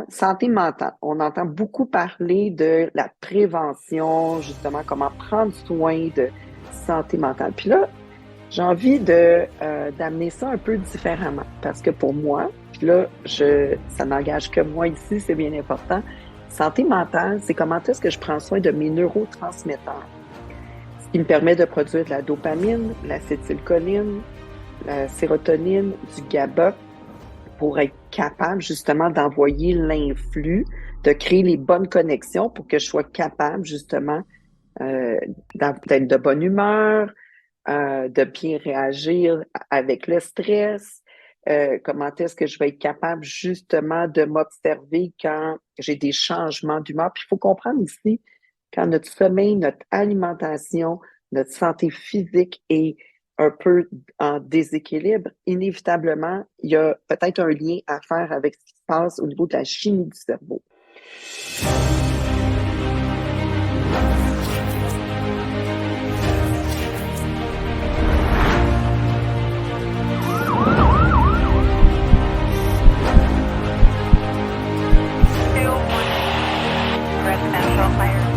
Santé mentale. On entend beaucoup parler de la prévention, justement, comment prendre soin de santé mentale. Puis là, j'ai envie d'amener ça un peu différemment parce que pour moi, puis là, ça n'engage que moi ici, c'est bien important. Santé mentale, c'est comment est-ce que je prends soin de mes neurotransmetteurs, ce qui me permet de produire de la dopamine, l'acétylcholine, la sérotonine, du GABA pour être capable justement d'envoyer l'influx, de créer les bonnes connexions pour que je sois capable justement euh, d'être de bonne humeur, de bien réagir avec le stress, comment est-ce que je vais être capable justement de m'observer quand j'ai des changements d'humeur. Puis il faut comprendre ici, quand notre sommeil, notre alimentation, notre santé physique est un peu en déséquilibre, inévitablement, il y a peut-être un lien à faire avec ce qui se passe au niveau de la chimie du cerveau. Two, one, residential fire.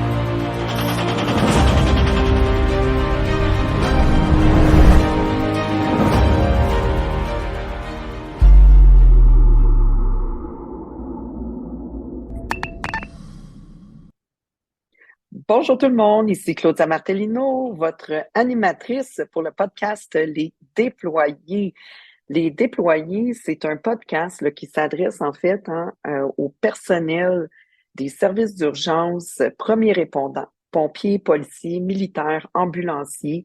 Bonjour tout le monde, ici Claudia Martellino, votre animatrice pour le podcast Les Déployés. Les Déployés, c'est un podcast là, qui s'adresse en fait au personnel des services d'urgence, premiers répondants, pompiers, policiers, militaires, ambulanciers,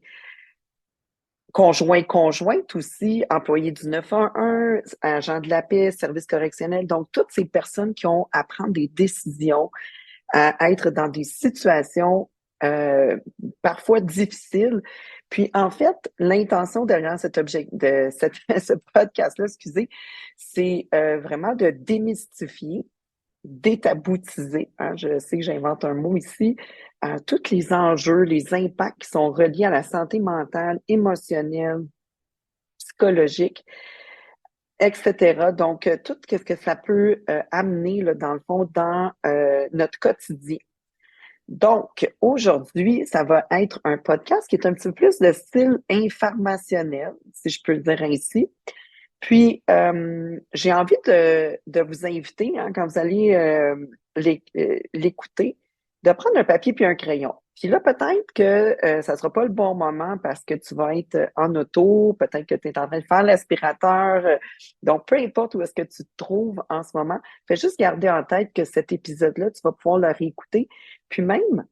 conjointes aussi, employés du 911, agents de la paix, services correctionnels. Donc, toutes ces personnes qui ont à prendre des décisions, à être dans des situations euh, parfois difficiles. Puis en fait, l'intention derrière ce podcast-là, excusez, c'est vraiment de démystifier, détaboutiser, hein, je sais que j'invente un mot ici, tous les enjeux, les impacts qui sont reliés à la santé mentale, émotionnelle, psychologique, etc. Donc, tout ce que ça peut amener, là, dans le fond, dans notre quotidien. Donc, aujourd'hui, ça va être un podcast qui est un petit peu plus de style informationnel, si je peux le dire ainsi. Puis, j'ai envie de vous inviter, hein, quand vous allez l'écouter, de prendre un papier puis un crayon. Puis là, peut-être que ça sera pas le bon moment parce que tu vas être en auto, peut-être que tu es en train de faire l'aspirateur. Donc, peu importe où est-ce que tu te trouves en ce moment, fais juste garder en tête que cet épisode-là, tu vas pouvoir le réécouter. Puis même,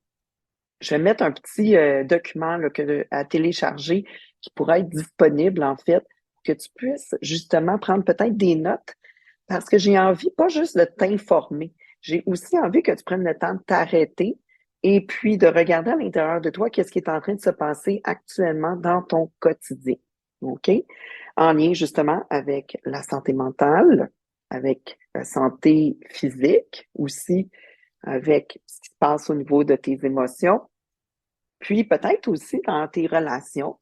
je vais mettre un petit document là, à télécharger qui pourra être disponible, en fait, pour que tu puisses justement prendre peut-être des notes, parce que j'ai envie pas juste de t'informer, j'ai aussi envie que tu prennes le temps de t'arrêter et puis de regarder à l'intérieur de toi qu'est-ce qui est en train de se passer actuellement dans ton quotidien. OK? En lien justement avec la santé mentale, avec la santé physique aussi, avec ce qui se passe au niveau de tes émotions, puis peut-être aussi dans tes relations.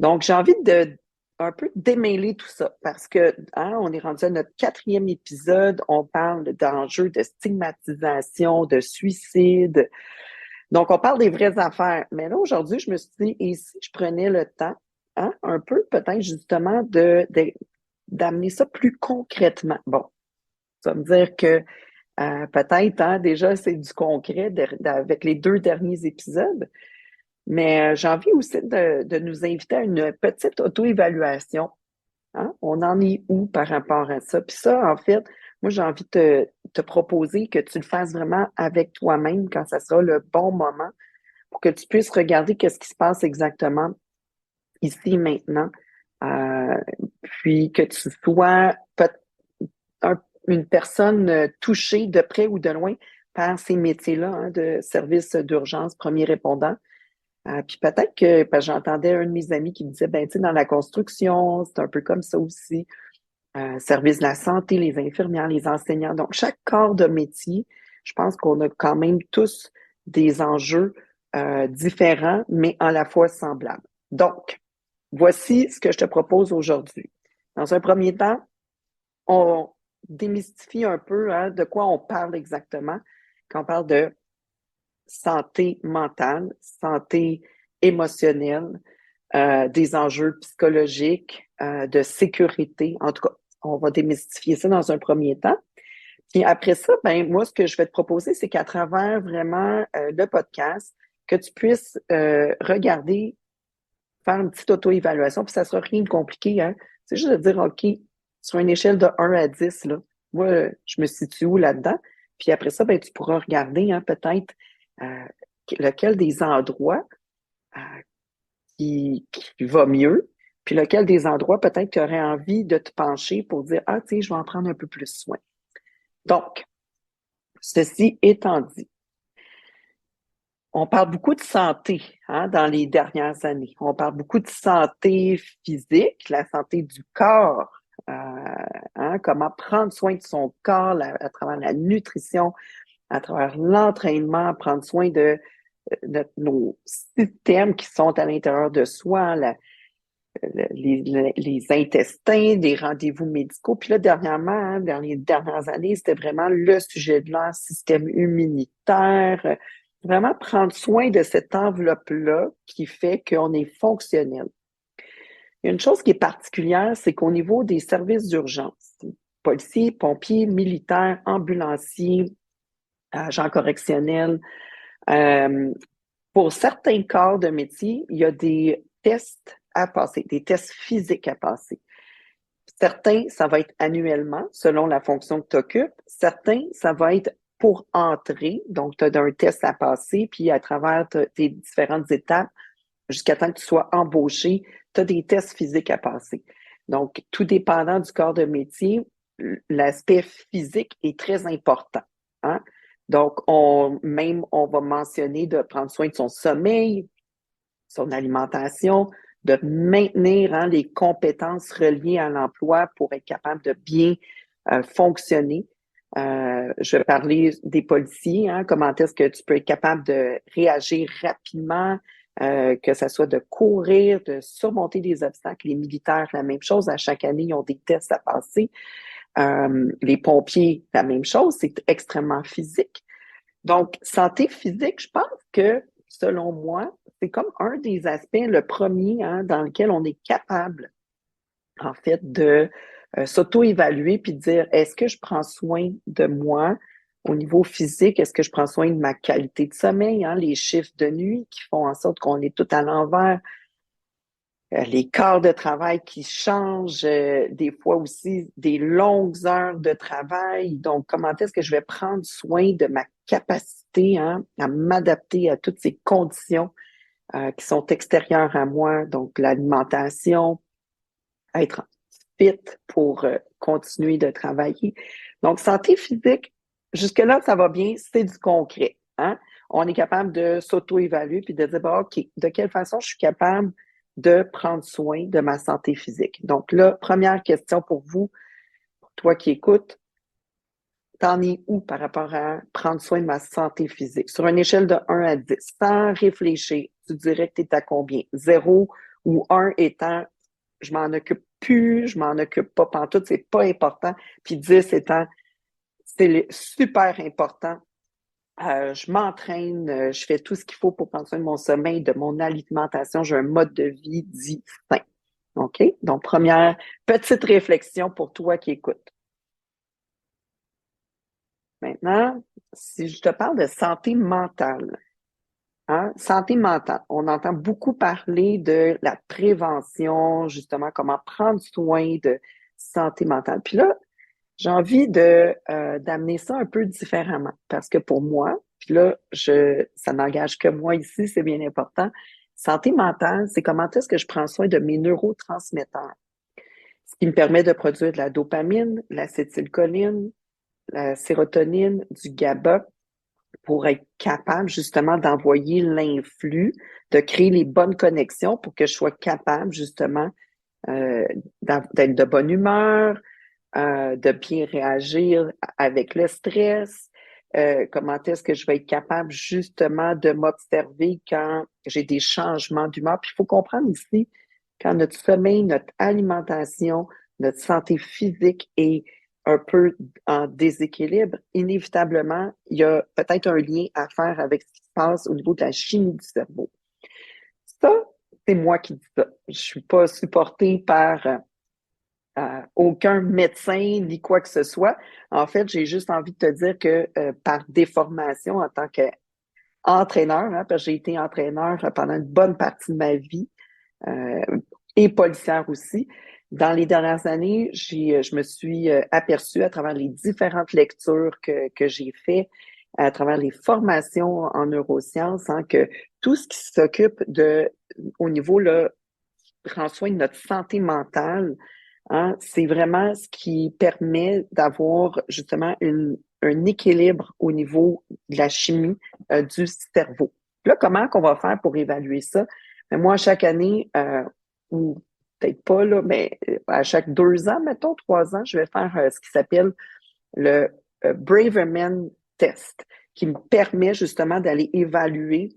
Donc, j'ai envie de un peu démêler tout ça parce que on est rendu à notre 4e épisode. On parle d'enjeux de stigmatisation, de suicide. Donc, on parle des vraies affaires. Mais là, aujourd'hui, je me suis dit, et si je prenais le temps, un peu peut-être justement d'amener ça plus concrètement. Bon, ça veut me dire que peut-être, déjà, c'est du concret avec les 2 derniers épisodes. Mais j'ai envie aussi de nous inviter à une petite auto-évaluation. Hein? On en est où par rapport à ça? Puis ça, en fait, moi, j'ai envie de te proposer que tu le fasses vraiment avec toi-même quand ça sera le bon moment pour que tu puisses regarder qu'est-ce qui se passe exactement ici et maintenant. Euh, Puis que tu sois une personne touchée de près ou de loin par ces métiers-là, hein, de service d'urgence, premier répondant. Puis peut-être que, parce que j'entendais un de mes amis qui me disait, ben, tu sais, dans la construction, c'est un peu comme ça aussi. Service de la santé, les infirmières, les enseignants. Donc, chaque corps de métier, je pense qu'on a quand même tous des enjeux différents, mais à la fois semblables. Donc, voici ce que je te propose aujourd'hui. Dans un premier temps, on démystifie un peu hein, de quoi on parle exactement quand on parle de santé mentale, santé émotionnelle, des enjeux psychologiques, de sécurité. En tout cas, on va démystifier ça dans un premier temps. Puis après ça, ben moi, ce que je vais te proposer, c'est qu'à travers vraiment le podcast, que tu puisses regarder, faire une petite auto-évaluation, puis ça sera rien de compliqué, hein. C'est juste de dire, OK, sur une échelle de 1 à 10, là, moi, je me situe où là-dedans? Puis après ça, ben, tu pourras regarder, hein, peut-être euh, lequel des endroits euh, qui va mieux, puis lequel des endroits peut-être tu aurais envie de te pencher pour dire, ah, tu sais, je vais en prendre un peu plus soin. Donc, ceci étant dit, on parle beaucoup de santé hein, dans les dernières années. On parle beaucoup de santé physique, la santé du corps, euh, hein, comment prendre soin de son corps à travers la nutrition, à travers l'entraînement, prendre soin de nos systèmes qui sont à l'intérieur de soi, les intestins, des rendez-vous médicaux. Puis là, dernièrement, hein, dans les dernières années, c'était vraiment le sujet de l'an, système immunitaire, vraiment prendre soin de cette enveloppe-là qui fait qu'on est fonctionnel. Il y a une chose qui est particulière, c'est qu'au niveau des services d'urgence, policiers, pompiers, militaires, ambulanciers, agents correctionnels, pour certains corps de métier, il y a des tests à passer, des tests physiques à passer. Certains, ça va être annuellement, selon la fonction que tu occupes. Certains, ça va être pour entrer. Donc, tu as un test à passer, puis à travers tes différentes étapes, jusqu'à temps que tu sois embauché, tu as des tests physiques à passer. Donc, tout dépendant du corps de métier, l'aspect physique est très important. Hein? Donc, on va mentionner de prendre soin de son sommeil, son alimentation, de maintenir hein, les compétences reliées à l'emploi pour être capable de bien fonctionner. Je vais parler des policiers, hein, comment est-ce que tu peux être capable de réagir rapidement, que ce soit de courir, de surmonter des obstacles. Les militaires, la même chose, à chaque année, ils ont des tests à passer. Les pompiers, la même chose, c'est extrêmement physique. Donc, santé physique, je pense que, selon moi, c'est comme un des aspects, le premier, hein, dans lequel on est capable, en fait, de s'auto-évaluer puis de dire, est-ce que je prends soin de moi au niveau physique? Est-ce que je prends soin de ma qualité de sommeil, hein, les chiffres de nuit qui font en sorte qu'on est tout à l'envers? Les quarts de travail qui changent, des fois aussi des longues heures de travail. Donc, comment est-ce que je vais prendre soin de ma capacité hein, à m'adapter à toutes ces conditions qui sont extérieures à moi? Donc, l'alimentation, être fit pour continuer de travailler. Donc, santé physique, jusque-là, ça va bien, c'est du concret. Hein? On est capable de s'auto-évaluer puis de dire, bah, OK, de quelle façon je suis capable de prendre soin de ma santé physique. Donc là, première question pour vous, pour toi qui écoutes, t'en es où par rapport à prendre soin de ma santé physique? Sur une échelle de 1 à 10, sans réfléchir, tu dirais que tu es à combien? 0 ou 1 étant je m'en occupe plus, je m'en occupe pas pantoute, c'est pas important. Puis 10 étant c'est super important. Je m'entraîne, je fais tout ce qu'il faut pour prendre soin de mon sommeil, de mon alimentation. J'ai un mode de vie dit sain. OK? Donc, première petite réflexion pour toi qui écoutes. Maintenant, si je te parle de santé mentale, hein, santé mentale, on entend beaucoup parler de la prévention, justement, comment prendre soin de santé mentale. Puis là, j'ai envie d'amener ça un peu différemment parce que pour moi, puis là, ça n'engage que moi ici, c'est bien important. Santé mentale, c'est comment est-ce que je prends soin de mes neurotransmetteurs, ce qui me permet de produire de la dopamine, l'acétylcholine, la sérotonine, du GABA pour être capable justement d'envoyer l'influx, de créer les bonnes connexions pour que je sois capable justement d'être de bonne humeur, de bien réagir avec le stress, comment est-ce que je vais être capable justement de m'observer quand j'ai des changements d'humeur. Puis il faut comprendre ici, quand notre sommeil, notre alimentation, notre santé physique est un peu en déséquilibre, inévitablement, il y a peut-être un lien à faire avec ce qui se passe au niveau de la chimie du cerveau. Ça, c'est moi qui dis ça. Je suis pas supportée par aucun médecin ni quoi que ce soit. En fait, j'ai juste envie de te dire que par déformation en tant qu'entraîneur, hein, parce que j'ai été entraîneur pendant une bonne partie de ma vie, euh, et policière aussi. Dans les dernières années, je me suis aperçue à travers les différentes lectures que j'ai faites, à travers les formations en neurosciences, hein, que tout ce qui s'occupe au niveau, là, prend soin de notre santé mentale, hein, c'est vraiment ce qui permet d'avoir justement un équilibre au niveau de la chimie du cerveau. Là, comment qu'on va faire pour évaluer ça? Ben, moi, chaque année, ou peut-être pas, là, mais à chaque 2 ans, mettons, 3 ans, je vais faire ce qui s'appelle le Braverman Test, qui me permet justement d'aller évaluer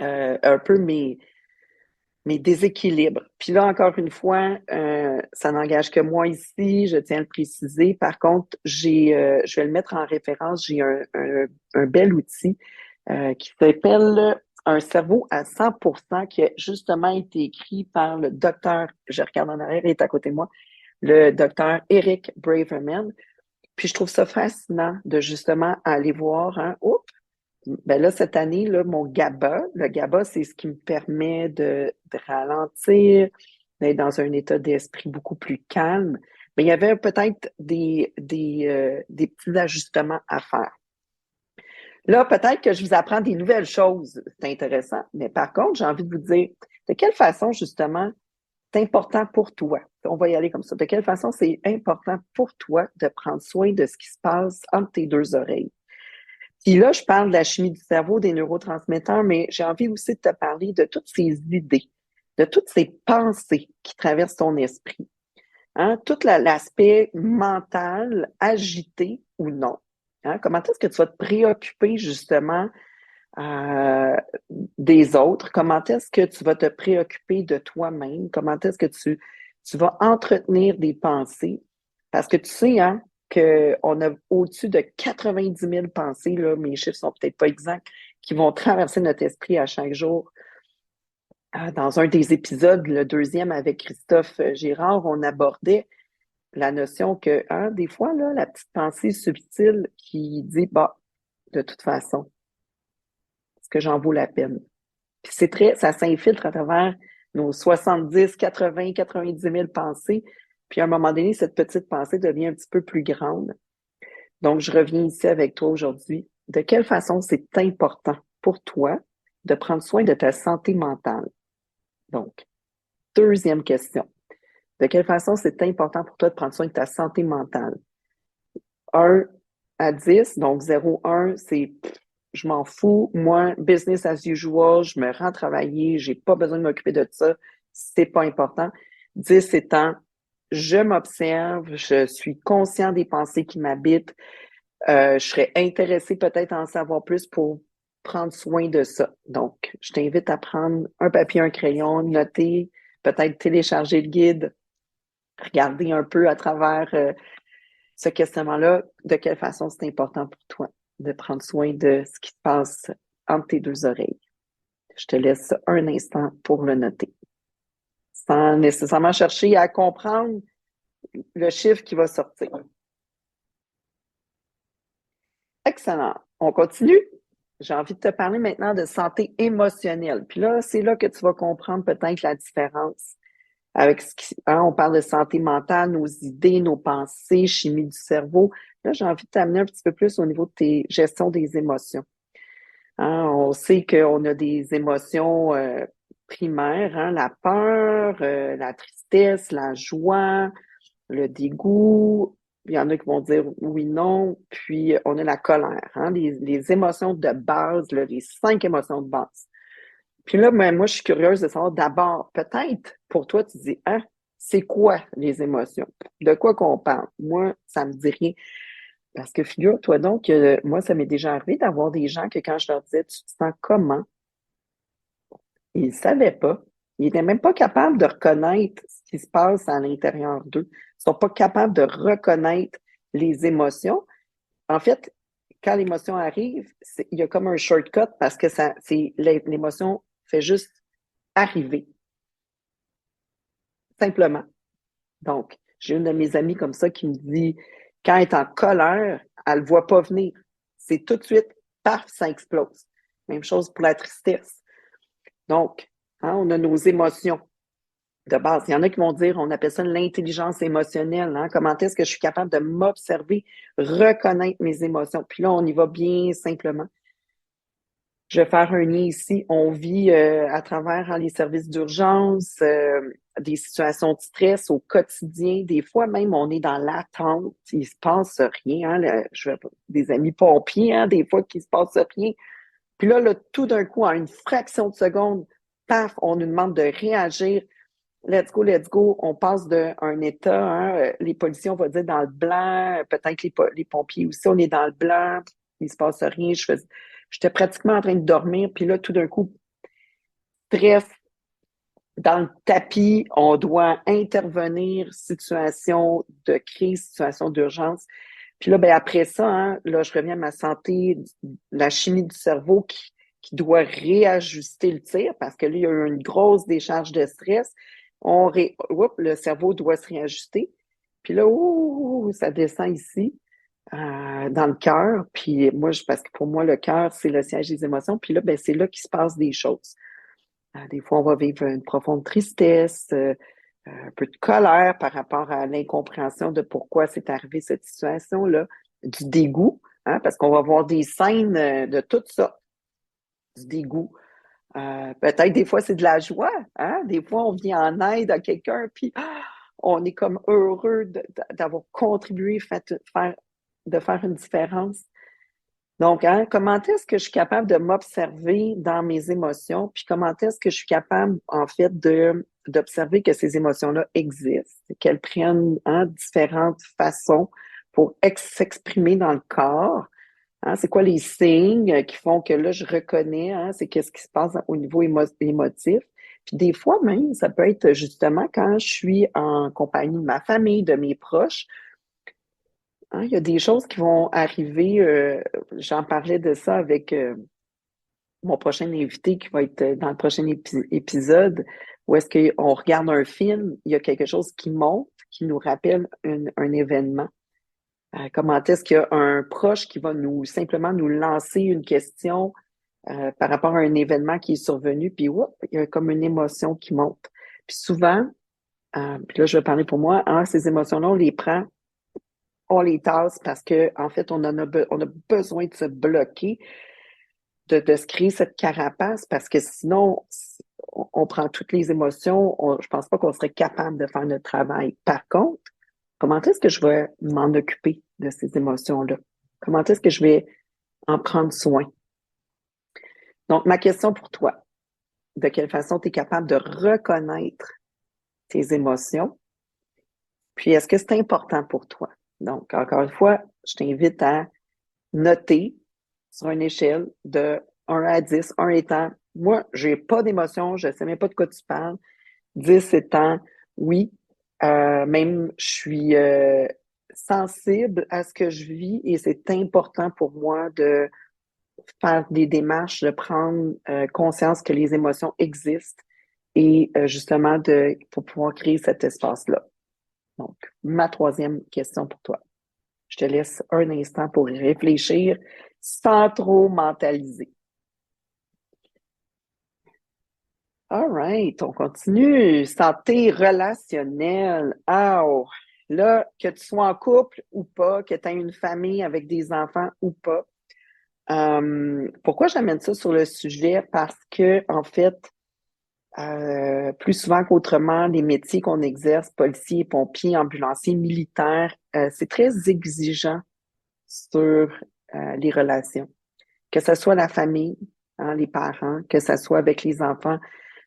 un peu mes déséquilibres. Puis là, encore une fois, ça n'engage que moi ici, je tiens à le préciser. Par contre, je vais le mettre en référence, j'ai un bel outil qui s'appelle Un cerveau à 100%, qui a justement été écrit par le docteur, je regarde en arrière, il est à côté de moi, le docteur Eric Braverman. Puis je trouve ça fascinant de justement aller voir, hein, oups, ben là, cette année, là, mon GABA, le GABA, c'est ce qui me permet de ralentir, d'être dans un état d'esprit beaucoup plus calme. Mais il y avait peut-être des petits ajustements à faire. Là, peut-être que je vous apprends des nouvelles choses. C'est intéressant. Mais par contre, j'ai envie de vous dire de quelle façon, justement, c'est important pour toi. On va y aller comme ça. De quelle façon c'est important pour toi de prendre soin de ce qui se passe entre tes deux oreilles. Puis là, je parle de la chimie du cerveau, des neurotransmetteurs, mais j'ai envie aussi de te parler de toutes ces idées, de toutes ces pensées qui traversent ton esprit. Hein? Tout l'aspect mental, agité ou non. Hein? Comment est-ce que tu vas te préoccuper justement euh, des autres? Comment est-ce que tu vas te préoccuper de toi-même? Comment est-ce que tu vas entretenir des pensées? Parce que tu sais, hein, qu'on a au-dessus de 90 000 pensées, là, mes chiffres sont peut-être pas exacts, qui vont traverser notre esprit à chaque jour. Dans un des épisodes, le deuxième avec Christophe Girard, on abordait la notion que, hein, des fois, là, la petite pensée subtile qui dit, bah, de toute façon, est-ce que j'en vaut la peine? Puis ça s'infiltre à travers nos 70, 80, 90 000 pensées. Puis à un moment donné, cette petite pensée devient un petit peu plus grande. Donc, je reviens ici avec toi aujourd'hui. De quelle façon c'est important pour toi de prendre soin de ta santé mentale? Donc, deuxième question. De quelle façon c'est important pour toi de prendre soin de ta santé mentale? 1 à 10, donc 0, 1, c'est je m'en fous. Moi, business as usual, je me rends travailler, j'ai pas besoin de m'occuper de ça, c'est pas important. 10 étant, je m'observe, je suis conscient des pensées qui m'habitent, je serais intéressée peut-être à en savoir plus pour prendre soin de ça. Donc, je t'invite à prendre un papier, un crayon, noter, peut-être télécharger le guide, regarder un peu à travers ce questionnement-là, de quelle façon c'est important pour toi de prendre soin de ce qui se passe entre tes deux oreilles. Je te laisse un instant pour le noter, sans nécessairement chercher à comprendre le chiffre qui va sortir. Excellent. On continue. J'ai envie de te parler maintenant de santé émotionnelle. Puis là, c'est là que tu vas comprendre peut-être la différence avec on parle de santé mentale, nos idées, nos pensées, chimie du cerveau. Là, j'ai envie de t'amener un petit peu plus au niveau de tes gestions des émotions. Hein, on sait qu'on a des émotions primaires, hein, la peur, la tristesse, la joie, le dégoût. Il y en a qui vont dire oui, non. Puis on a la colère, hein, les émotions de base, là, les 5 émotions de base. Puis là, ben, moi, je suis curieuse de savoir d'abord, peut-être, pour toi, tu dis, hein, c'est quoi les émotions? De quoi qu'on parle? Moi, ça me dit rien. Parce que figure-toi donc que moi, ça m'est déjà arrivé d'avoir des gens que quand je leur disais, tu te sens comment? Ils ne savaient pas. Ils n'étaient même pas capables de reconnaître ce qui se passe à l'intérieur d'eux. Ils ne sont pas capables de reconnaître les émotions. En fait, quand l'émotion arrive, il y a comme un shortcut parce que l'émotion fait juste arriver, simplement. Donc, j'ai une de mes amies comme ça qui me dit, quand elle est en colère, elle ne voit pas venir. C'est tout de suite, paf, ça explose. Même chose pour la tristesse. Donc, hein, on a nos émotions de base. Il y en a qui vont dire, on appelle ça l'intelligence émotionnelle. Hein? Comment est-ce que je suis capable de m'observer, reconnaître mes émotions? Puis là, on y va bien simplement. Je vais faire un lien ici. On vit à travers les services d'urgence, des situations de stress au quotidien. Des fois même, on est dans l'attente. Il se passe rien. Hein, des amis pompiers, hein, des fois qu'il se passe rien. Puis là, tout d'un coup, en une fraction de seconde, paf, on nous demande de réagir. Let's go, let's go. On passe d'un état, hein, les policiers, on va dire, dans le blanc. Peut-être les pompiers aussi, on est dans le blanc. Il se passe rien. J'étais pratiquement en train de dormir. Puis là, tout d'un coup, stress dans le tapis. On doit intervenir. Situation de crise, situation d'urgence. Puis là, ben après ça, hein, là, je reviens à ma santé, la chimie du cerveau qui doit réajuster le tir parce que là, il y a eu une grosse décharge de stress. Le cerveau doit se réajuster. Puis là, ça descend ici, dans le cœur. Puis moi, parce que pour moi, le cœur, c'est le siège des émotions. Puis là, ben, c'est là qu'il se passe des choses. Des fois, on va vivre une profonde tristesse, un peu de colère par rapport à l'incompréhension de pourquoi c'est arrivé cette situation-là, du dégoût, hein, parce qu'on va voir des scènes de tout ça, du dégoût. Peut-être des fois, c'est de la joie, hein? Des fois, on vient en aide à quelqu'un, puis on est comme heureux d'avoir contribué, de faire une différence. Donc, hein, comment est-ce que je suis capable de m'observer dans mes émotions, puis comment est-ce que je suis capable, en fait, d'observer que ces émotions-là existent, qu'elles prennent hein, différentes façons pour s'exprimer dans le corps. Hein, c'est quoi les signes qui font que là, je reconnais, hein, c'est qu'est-ce qui se passe au niveau émotif. Puis des fois même, ça peut être justement quand je suis en compagnie de ma famille, de mes proches, hein, il y a des choses qui vont arriver. J'en parlais de ça avec mon prochain invité qui va être dans le prochain épisode, où est-ce qu'on regarde un film, il y a quelque chose qui monte, qui nous rappelle un événement. Comment est-ce qu'il y a un proche qui va simplement nous lancer une question par rapport à un événement qui est survenu, puis il y a comme une émotion qui monte. Puis souvent, puis là je vais parler pour moi, hein, ces émotions-là, on les prend, on les tasse parce que en fait, on a besoin de se bloquer, de se créer cette carapace parce que sinon, on prend toutes les émotions, je pense pas qu'on serait capable de faire notre travail. Par contre, comment est-ce que je vais m'en occuper de ces émotions-là? Comment est-ce que je vais en prendre soin? Donc, ma question pour toi, de quelle façon tu es capable de reconnaître tes émotions? Puis, est-ce que c'est important pour toi? Donc, encore une fois, je t'invite à noter sur une échelle de 1 à 10, 1 étant, moi, j'ai pas d'émotion, je sais même pas de quoi tu parles. 10 étant, oui, même je suis sensible à ce que je vis et c'est important pour moi de faire des démarches, de prendre conscience que les émotions existent et justement pour pouvoir créer cet espace-là. Donc, ma troisième question pour toi. Je te laisse un instant pour y réfléchir sans trop mentaliser. All right, on continue. Santé relationnelle. Oh, là, que tu sois en couple ou pas, que tu aies une famille avec des enfants ou pas. Pourquoi j'amène ça sur le sujet? Parce que, en fait, plus souvent qu'autrement, les métiers qu'on exerce, policiers, pompiers, ambulanciers, militaires, c'est très exigeant sur les relations. Que ce soit la famille, hein, les parents, que ce soit avec les enfants,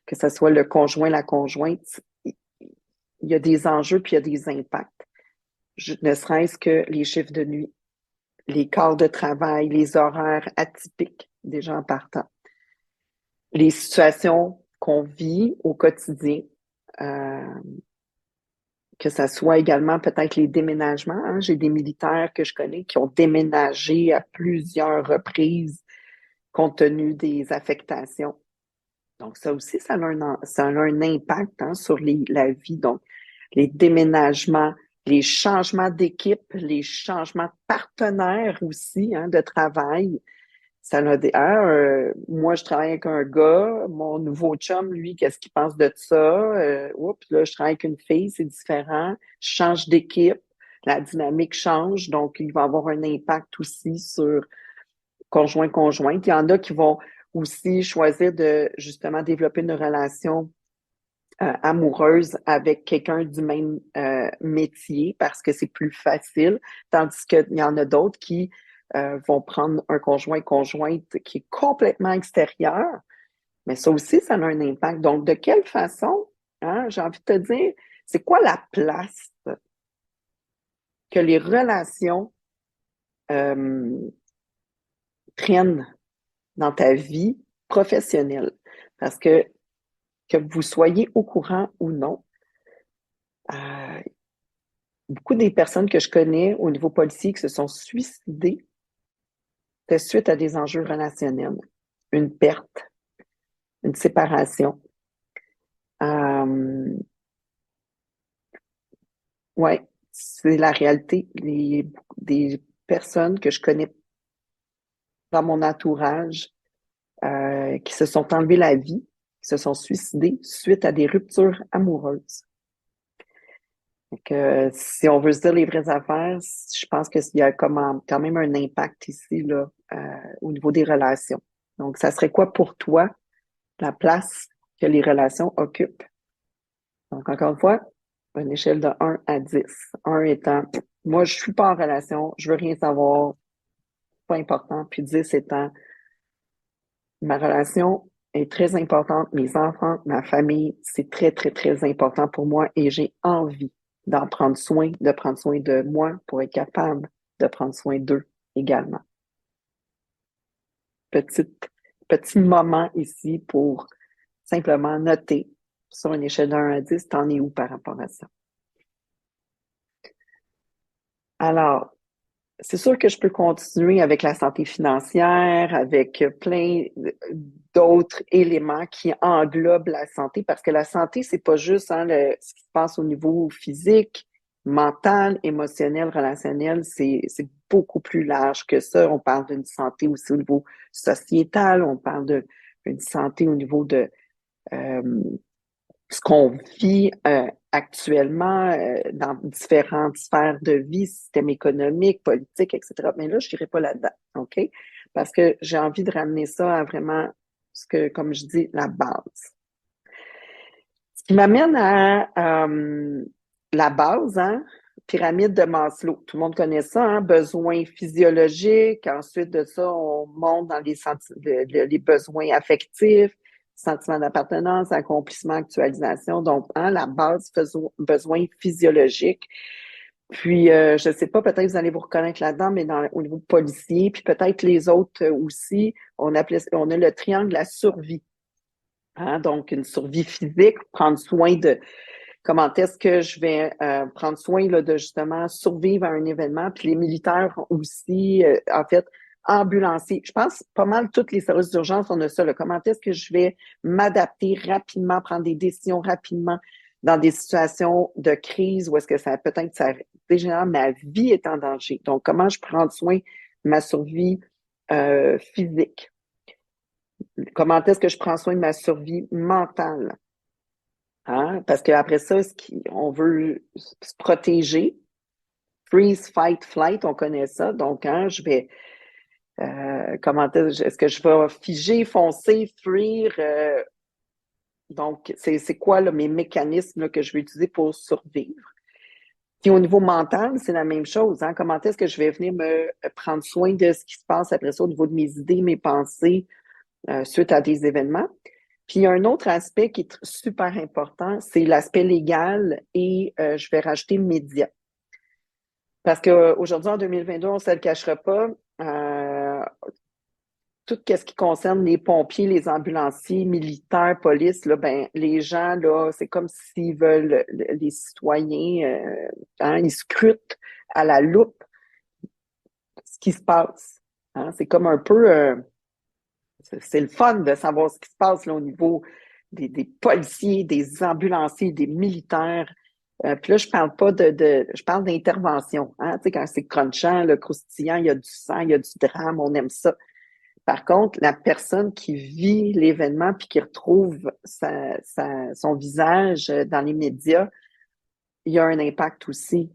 que ce soit le conjoint, la conjointe, il y a des enjeux puis il y a des impacts. Ne serait-ce que les chiffres de nuit, les quarts de travail, les horaires atypiques déjà en partant, les situations qu'on vit au quotidien, que ça soit également peut-être les déménagements, hein. J'ai des militaires que je connais qui ont déménagé à plusieurs reprises compte tenu des affectations. Donc, ça aussi, ça a un impact, hein, sur la vie. Donc, les déménagements, les changements d'équipe, les changements de partenaires aussi, hein, de travail. Ça a moi, je travaille avec un gars, mon nouveau chum, lui, qu'est-ce qu'il pense de ça? Oups, là, je travaille avec une fille, c'est différent. Je change d'équipe, la dynamique change, donc il va avoir un impact aussi sur conjoint-conjointe. Il y en a qui vont aussi choisir de justement développer une relation amoureuse avec quelqu'un du même métier parce que c'est plus facile, tandis qu'il y en a d'autres qui vont prendre un conjoint-conjointe qui est complètement extérieur, mais ça aussi, ça a un impact. Donc, de quelle façon, hein, j'ai envie de te dire, c'est quoi la place que les relations euh, prennent dans ta vie professionnelle? Parce que vous soyez au courant ou non, euh, beaucoup des personnes que je connais au niveau politique se sont suicidées suite à des enjeux relationnels, une perte, une séparation. Euh, ouais, c'est la réalité. Des personnes que je connais dans mon entourage qui se sont enlevées la vie, qui se sont suicidées suite à des ruptures amoureuses. Donc, si on veut se dire les vraies affaires, je pense qu'il y a quand même un impact ici là, au niveau des relations. Donc, ça serait quoi pour toi la place que les relations occupent? Donc, encore une fois, une échelle de 1 à 10. 1 étant, moi, je suis pas en relation, je veux rien savoir, pas important. Puis 10 étant, ma relation est très importante, mes enfants, ma famille, c'est très, très, très important pour moi et j'ai envie d'en prendre soin, de prendre soin de moi pour être capable de prendre soin d'eux également. Petit, petit moment ici pour simplement noter sur une échelle de 1 à 10, t'en es où par rapport à ça? Alors, c'est sûr que je peux continuer avec la santé financière, avec plein d'autres éléments qui englobent la santé, parce que la santé, c'est pas juste hein, ce qui se passe au niveau physique, mental, émotionnel, relationnel, c'est beaucoup plus large que ça. On parle d'une santé aussi au niveau sociétal, on parle d'une santé au niveau de euh, ce qu'on vit actuellement dans différentes sphères de vie, système économique, politique, etc. Mais là, je dirais pas là-dedans, OK? Parce que j'ai envie de ramener ça à vraiment ce que, comme je dis, la base. Ce qui m'amène à la base, hein? Pyramide de Maslow. Tout le monde connaît ça, hein? Besoins physiologiques. Ensuite de ça, on monte dans les besoins affectifs, sentiment d'appartenance, accomplissement, actualisation. Donc, hein, la base, besoins physiologiques. Puis, je ne sais pas, peut-être vous allez vous reconnaître là-dedans, mais au niveau policier, puis peut-être les autres aussi, on a le triangle de la survie. Hein? Donc, une survie physique, prendre soin de comment est-ce que je vais prendre soin là, de justement survivre à un événement. Puis les militaires aussi, en fait, ambulanciers. Je pense pas mal tous les services d'urgence, on a ça. Là. Comment est-ce que je vais m'adapter rapidement, prendre des décisions rapidement dans des situations de crise où est-ce que ça peut-être ça dégénère, ma vie est en danger. Donc, comment je prends soin de ma survie physique? Comment est-ce que je prends soin de ma survie mentale? Hein? Parce qu'après ça, on veut se protéger. Freeze, fight, flight, on connaît ça. Donc, hein, je vais, est-ce que je vais figer, foncer, fuir? Donc, c'est quoi là, mes mécanismes là, que je vais utiliser pour survivre? Puis au niveau mental, c'est la même chose. Hein? Comment est-ce que je vais venir me prendre soin de ce qui se passe après ça au niveau de mes idées, mes pensées, suite à des événements? Puis il y a un autre aspect qui est super important, c'est l'aspect légal et je vais rajouter média. Parce qu'aujourd'hui, en 2022, on ne se le cachera pas, tout ce qui concerne les pompiers, les ambulanciers, militaires, police, là, ben, les gens, là, c'est comme s'ils veulent, les citoyens, hein, ils scrutent à la loupe ce qui se passe. Hein. C'est comme un peu, c'est le fun de savoir ce qui se passe là, au niveau des policiers, des ambulanciers, des militaires. Puis là, je parle pas je parle d'intervention. Hein? Tu sais, quand c'est crunchant, le croustillant, il y a du sang, il y a du drame, on aime ça. Par contre, la personne qui vit l'événement puis qui retrouve son visage dans les médias, il y a un impact aussi.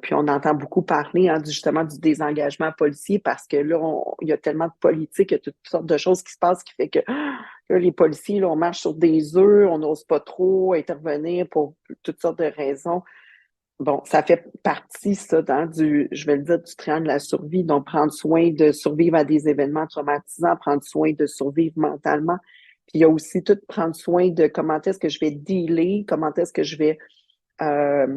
Puis on entend beaucoup parler hein, justement du désengagement policier parce que là, il y a tellement de politique, il y a toutes sortes de choses qui se passent qui fait que là, les policiers, là, on marche sur des œufs, on n'ose pas trop intervenir pour toutes sortes de raisons. Bon, ça fait partie, ça, je vais le dire, du triangle de la survie. Donc, prendre soin de survivre à des événements traumatisants, prendre soin de survivre mentalement. Puis, il y a aussi tout prendre soin de comment est-ce que je vais dealer, comment est-ce que je vais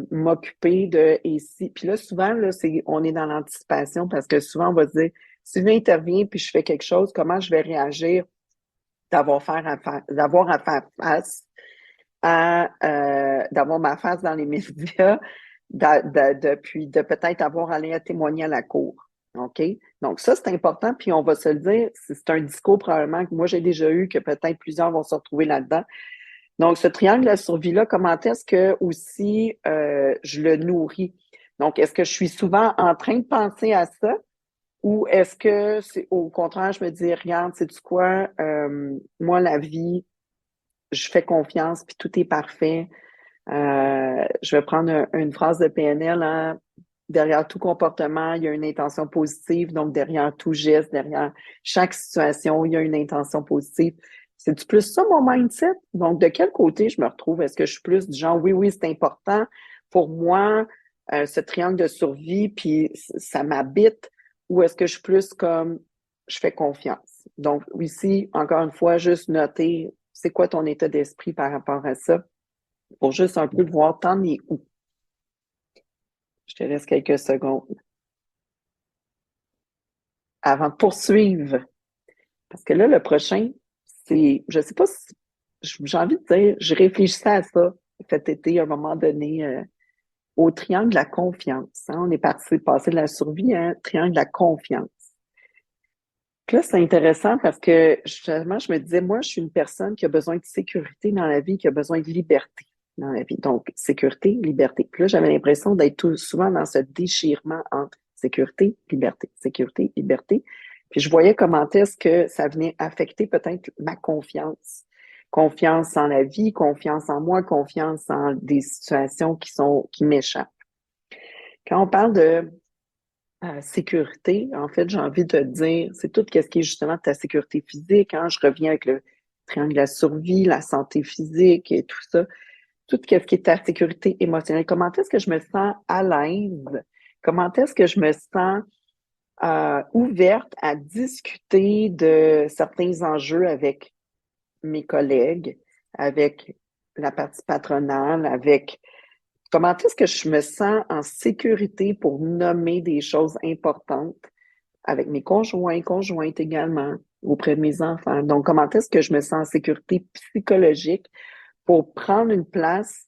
m'occuper de et si. Puis là, souvent, là, on est dans l'anticipation parce que souvent, on va se dire, si je interviens puis je fais quelque chose, comment je vais réagir d'avoir à faire face d'avoir ma face dans les médias, puis de peut-être avoir à aller témoigner à la cour. OK? Donc, ça, c'est important, puis on va se le dire, c'est un discours probablement que moi, j'ai déjà eu, que peut-être plusieurs vont se retrouver là-dedans. Donc, ce triangle de la survie-là, comment est-ce que aussi je le nourris? Donc, est-ce que je suis souvent en train de penser à ça? Ou est-ce que c'est au contraire, je me dis, regarde, sais-tu quoi? Moi, la vie, je fais confiance, puis tout est parfait. Je vais prendre une phrase de PNL, hein. Derrière tout comportement, il y a une intention positive. Donc, derrière tout geste, derrière chaque situation, il y a une intention positive. C'est plus ça mon mindset? Donc, de quel côté je me retrouve? Est-ce que je suis plus du genre, oui, c'est important pour moi, ce triangle de survie, puis ça m'habite, ou est-ce que je suis plus comme, je fais confiance? Donc, ici, encore une fois, juste noter, c'est quoi ton état d'esprit par rapport à ça? Pour juste un peu voir t'en es où. Je te laisse quelques secondes avant de poursuivre. Parce que là, le prochain, je sais pas si, j'ai envie de dire, je réfléchissais à ça cet été, à un moment donné, au triangle de la confiance. Hein. On est passé de la survie à un triangle de la confiance. Puis là, c'est intéressant parce que justement, je me disais, moi, je suis une personne qui a besoin de sécurité dans la vie, qui a besoin de liberté dans la vie. Donc, sécurité, liberté. Puis là, j'avais l'impression d'être tout souvent dans ce déchirement entre sécurité, liberté, sécurité, liberté. Puis je voyais comment est-ce que ça venait affecter peut-être ma confiance. Confiance en la vie, confiance en moi, confiance en des situations qui m'échappent. Quand on parle de sécurité, en fait, j'ai envie de dire, c'est tout ce qui est justement ta sécurité physique. Hein? Je reviens avec le triangle de la survie, la santé physique et tout ça. Tout ce qui est ta sécurité émotionnelle. Comment est-ce que je me sens à l'aise? Comment est-ce que je me sens ouverte à discuter de certains enjeux avec mes collègues, avec la partie patronale, avec comment est-ce que je me sens en sécurité pour nommer des choses importantes avec mes conjointes également, auprès de mes enfants. Donc, comment est-ce que je me sens en sécurité psychologique pour prendre une place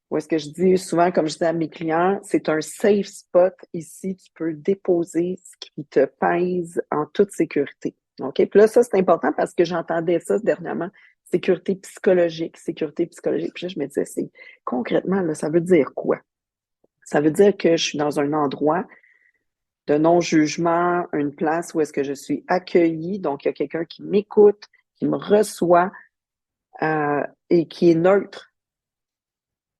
où est-ce que je dis souvent, comme je dis à mes clients, c'est un safe spot ici, tu peux déposer ce qui te pèse en toute sécurité. OK? Puis là, ça, c'est important parce que j'entendais ça dernièrement, sécurité psychologique, sécurité psychologique. Puis là, je me disais, c'est concrètement, là, ça veut dire quoi? Ça veut dire que je suis dans un endroit de non-jugement, une place où est-ce que je suis accueillie, donc il y a quelqu'un qui m'écoute, qui me reçoit et qui est neutre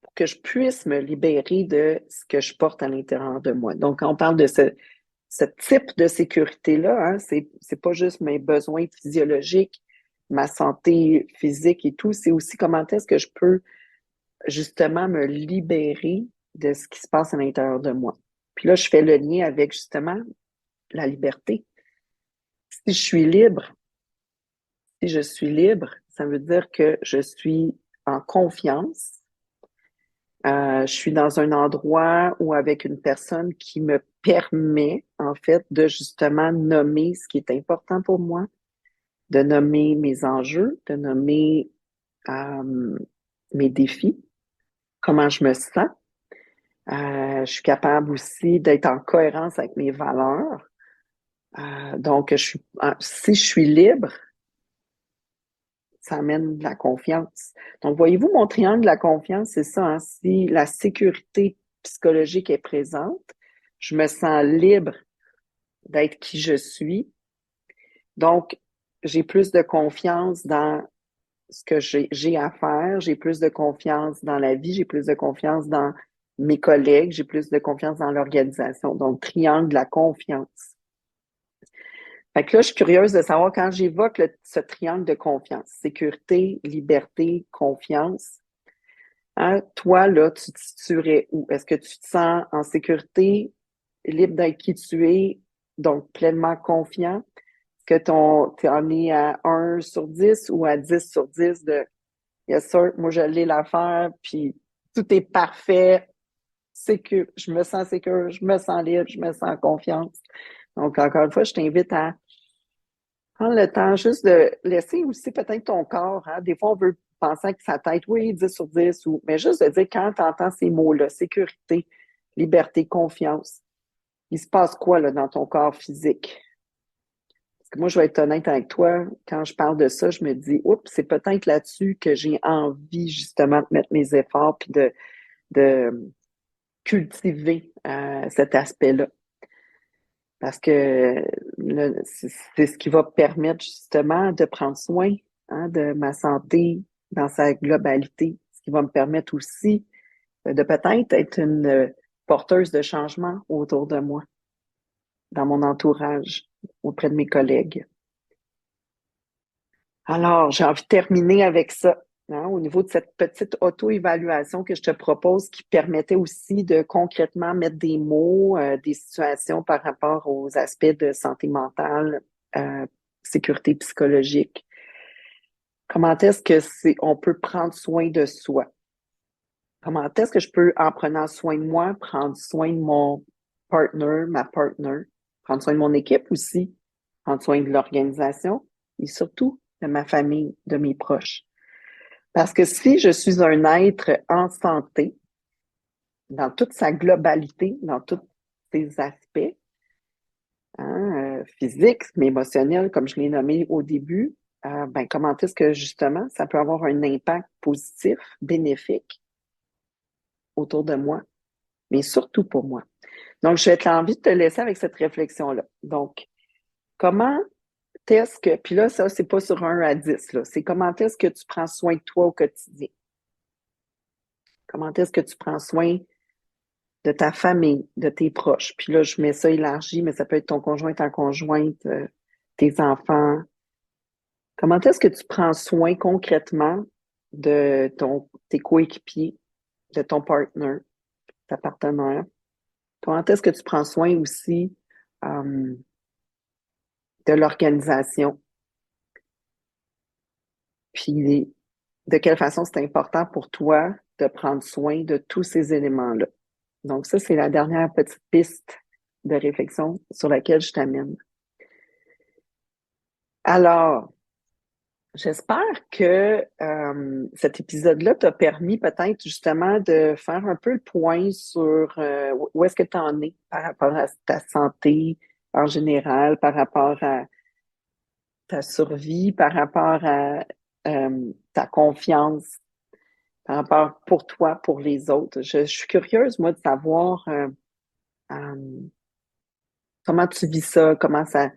pour que je puisse me libérer de ce que je porte à l'intérieur de moi. Donc, quand on parle de ce type de sécurité-là, hein, c'est pas juste mes besoins physiologiques, ma santé physique et tout, c'est aussi comment est-ce que je peux justement me libérer de ce qui se passe à l'intérieur de moi. Puis là, je fais le lien avec justement la liberté. Si je suis libre, ça veut dire que je suis en confiance. Je suis dans un endroit ou avec une personne qui me permet, en fait, de justement nommer ce qui est important pour moi, de nommer mes enjeux, de nommer mes défis, comment je me sens. Je suis capable aussi d'être en cohérence avec mes valeurs. Donc, si je suis libre, ça amène de la confiance. Donc, voyez-vous, mon triangle de la confiance, c'est ça, hein? Si la sécurité psychologique est présente, je me sens libre d'être qui je suis. Donc, j'ai plus de confiance dans ce que j'ai à faire, j'ai plus de confiance dans la vie, j'ai plus de confiance dans mes collègues, j'ai plus de confiance dans l'organisation. Donc, triangle de la confiance. Fait que là, je suis curieuse de savoir quand j'évoque ce triangle de confiance, sécurité, liberté, confiance, hein, toi, là, tu te situerais où? Est-ce que tu te sens en sécurité, libre d'être qui tu es, donc pleinement confiant? Est-ce que tu en es à 1/10 ou à 10/10 de yes sir, moi je l'ai l'affaire, puis tout est parfait, sécure, je me sens sécure, je me sens libre, je me sens en confiance. Donc, encore une fois, je t'invite à prendre le temps juste de laisser aussi peut-être ton corps, hein. Des fois, on veut penser avec sa tête, oui, 10/10, mais juste de dire quand tu entends ces mots-là, sécurité, liberté, confiance, il se passe quoi là, dans ton corps physique? Parce que moi, je vais être honnête avec toi, quand je parle de ça, je me dis, oups, c'est peut-être là-dessus que j'ai envie justement de mettre mes efforts puis de cultiver cet aspect-là. Parce que c'est ce qui va permettre justement de prendre soin, hein, de ma santé dans sa globalité. Ce qui va me permettre aussi de peut-être être une porteuse de changement autour de moi, dans mon entourage, auprès de mes collègues. Alors, j'ai envie de terminer avec ça, hein, au niveau de cette petite auto-évaluation que je te propose qui permettait aussi de concrètement mettre des mots, des situations par rapport aux aspects de santé mentale, sécurité psychologique. Comment est-ce que on peut prendre soin de soi? Comment est-ce que je peux, en prenant soin de moi, prendre soin de mon partner, ma partner, prendre soin de mon équipe aussi, prendre soin de l'organisation et surtout de ma famille, de mes proches. Parce que si je suis un être en santé, dans toute sa globalité, dans tous ses aspects, hein, physiques, mais émotionnels, comme je l'ai nommé au début, ben, comment est-ce que justement ça peut avoir un impact positif, bénéfique autour de moi, mais surtout pour moi. Donc, je vais être envie de te laisser avec cette réflexion-là. Donc, comment est-ce que, puis là, ça, c'est pas sur 1 à 10, là, c'est comment est-ce que tu prends soin de toi au quotidien? Comment est-ce que tu prends soin de ta famille, de tes proches? Puis là, je mets ça élargi, mais ça peut être ton conjoint, ta conjointe, tes enfants. Comment est-ce que tu prends soin concrètement de tes coéquipiers, de ton partner, ta partenaire? Comment est-ce que tu prends soin aussi de l'organisation? Puis de quelle façon c'est important pour toi de prendre soin de tous ces éléments-là? Donc, ça, c'est la dernière petite piste de réflexion sur laquelle je t'amène. Alors, j'espère que cet épisode-là t'a permis peut-être justement de faire un peu le point sur où est-ce que tu en es par rapport à ta santé en général, par rapport à ta survie, par rapport à ta confiance, par rapport pour toi, pour les autres. Je suis curieuse, moi, de savoir euh, comment tu vis ça, comment ça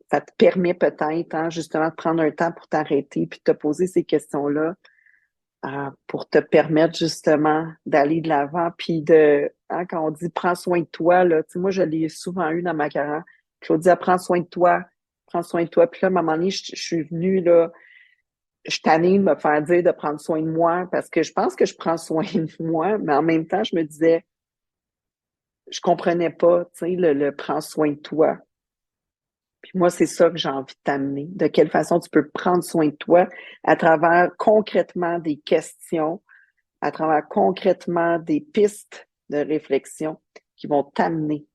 te permet peut-être, hein, justement, de prendre un temps pour t'arrêter puis de te poser ces questions-là pour te permettre justement d'aller de l'avant. Puis hein, quand on dit prends soin de toi, là, tu sais, moi, je l'ai souvent eu dans ma carrière. Claudia, prends soin de toi, prends soin de toi. Puis là, à un moment donné, je suis venue, là, je t'anime me faire dire de prendre soin de moi parce que je pense que je prends soin de moi, mais en même temps, je me disais, je comprenais pas, tu sais, le prends soin de toi. Puis moi, c'est ça que j'ai envie de t'amener. De quelle façon tu peux prendre soin de toi à travers concrètement des questions, à travers concrètement des pistes de réflexion qui vont t'amener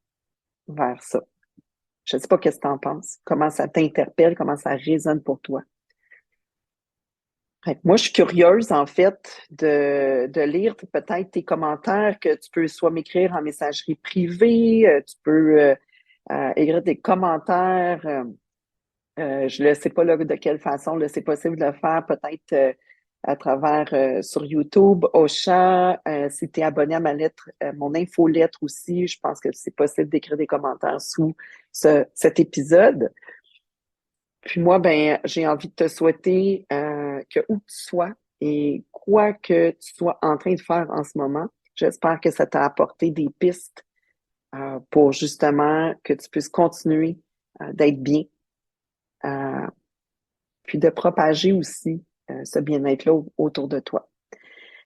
vers ça. Je ne sais pas qu'est-ce que tu en penses, comment ça t'interpelle, comment ça résonne pour toi. Fait que moi, je suis curieuse, en fait, de lire peut-être tes commentaires que tu peux soit m'écrire en messagerie privée, tu peux écrire des commentaires. Je ne sais pas là, de quelle façon là, c'est possible de le faire, peut-être à travers sur YouTube, Ocha, si tu es abonné à ma lettre, mon infolettre aussi, je pense que c'est possible d'écrire des commentaires sous cet épisode. Puis moi, ben, j'ai envie de te souhaiter que où tu sois et quoi que tu sois en train de faire en ce moment, j'espère que ça t'a apporté des pistes pour justement que tu puisses continuer d'être bien, euh, puis de propager aussi ce bien-être-là autour de toi.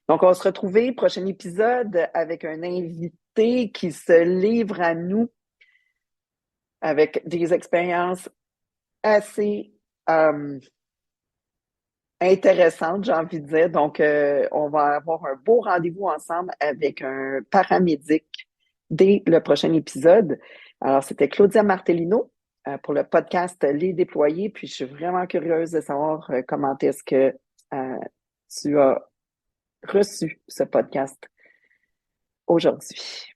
Donc, on va se retrouver prochain épisode avec un invité qui se livre à nous avec des expériences assez intéressante, j'ai envie de dire. Donc, on va avoir un beau rendez-vous ensemble avec un paramédic dès le prochain épisode. Alors, c'était Claudia Martellino pour le podcast Les Déployés. Puis, je suis vraiment curieuse de savoir comment est-ce que euh, tu as reçu ce podcast aujourd'hui.